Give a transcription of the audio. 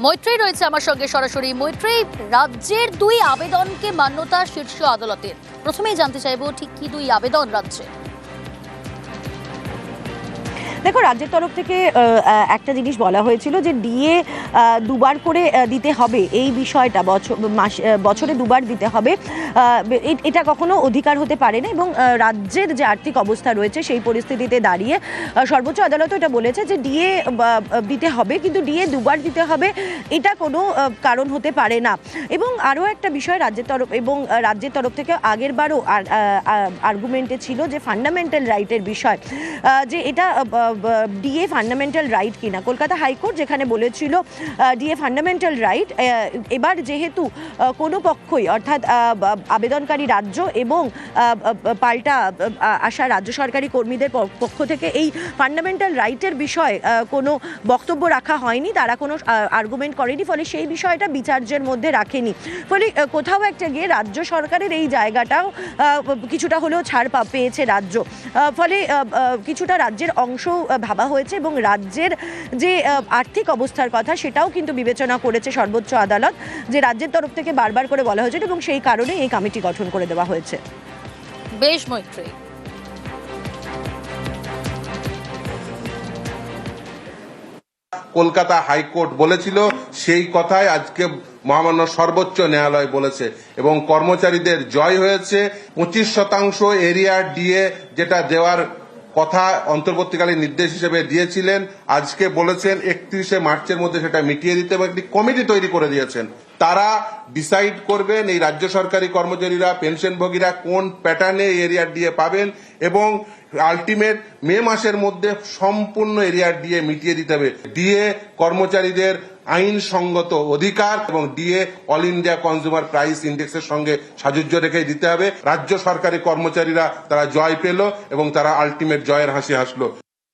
মৈত্রেয়ী রয়েছে আমার সঙ্গে সরাসরি। মৈত্রেয়ী, রাজ্যের দুই আবেদনকে মান্যতা শীর্ষ আদালতের, প্রথমেই জানতে চাইবো ঠিক কি দুই আবেদন রাজ্যে? দেখো, রাজ্যের তরফ থেকে একটা জিনিস বলা হয়েছিল যে ডিএ দুবার করে দিতে হবে, এই বিষয়টা বছরে দুবার দিতে হবে, এটা কখনো অধিকার হতে পারে না। এবং রাজ্যের যে আর্থিক অবস্থা রয়েছে সেই পরিস্থিতিতে দাঁড়িয়ে সর্বোচ্চ আদালত এটা বলেছে যে ডিএ দিতে হবে, কিন্তু ডিএ দুবার দিতে হবে এটা কোনো কারণ হতে পারে না। এবং আরও একটা বিষয় রাজ্যের তরফ থেকে আগের বারও আর্গুমেন্টে ছিল যে ফান্ডামেন্টাল রাইটের বিষয়, যে এটা ডিএ ফান্ডামেন্টাল রাইট কিনা। কলকাতা হাইকোর্ট যেখানে বলেছিল ডিএ ফান্ডামেন্টাল রাইট, এবার যেহেতু কোনো পক্ষই অর্থাৎ আবেদনকারী রাজ্য এবং পাল্টা আসা রাজ্য সরকারি কর্মীদের পক্ষ থেকে এই ফান্ডামেন্টাল রাইটের বিষয়ে কোনো বক্তব্য রাখা হয়নি, তারা কোনো আর্গুমেন্ট করেনি, ফলে সেই বিষয়টা বিচার্যের মধ্যে রাখেনি। ফলে কোথাও একটা গিয়ে রাজ্য সরকারের এই জায়গাটাও কিছুটা হলেও ছাড় পেয়েছে রাজ্য। ফলে কিছুটা রাজ্যের অংশ ভাবা হয়েছে এবং রাজ্যের যে আর্থিক অবস্থার কথা সেটাও কিন্তু বিবেচনা করেছে সর্বোচ্চ আদালত, যে রাজ্যের তরফ থেকে বারবার করে বলা হয়েছে এবং সেই কারণে এই কমিটি গঠন করে দেওয়া হয়েছে। বেশ মৈত্রেয়ী। কলকাতা হাইকোর্ট বলেছিল সেই কথাই আজকে মহামান্য সর্বোচ্চ ন্যায়ালয় বলেছে এবং কর্মচারীদের জয় হয়েছে। 25% এরিয়া ডিএ যেটা দেওয়ার কথা অন্তর্বর্তীকালীন নির্দেশ হিসেবে দিয়েছিলেন, আজকে বলেছেন 31শে মার্চের মধ্যে সেটা মিটিয়ে দিতে, এবং একটি কমিটি তৈরি করে দিয়েছেন। তারা ডিসাইড করবেন এই রাজ্য সরকারি কর্মচারীরা, পেনশনভোগীরা কোন প্যাটার্নে এরিয়া ডিএ পাবেন, এবং আলটিমেট মে মাসের মধ্যে সম্পূর্ণ এরিয়া ডিএ মিটিয়ে দিতে হবে। ডিএ কর্মচারীদের আইনসঙ্গত অধিকার এবং DA all India consumer price ইন্ডেক্সের সঙ্গে সাযুজ্য রেখে দিতে হবে। রাজ্য সরকারি কর্মচারীরা তারা জয় পেল এবং তারা আলটিমেট জয়ের হাসি হাসলো।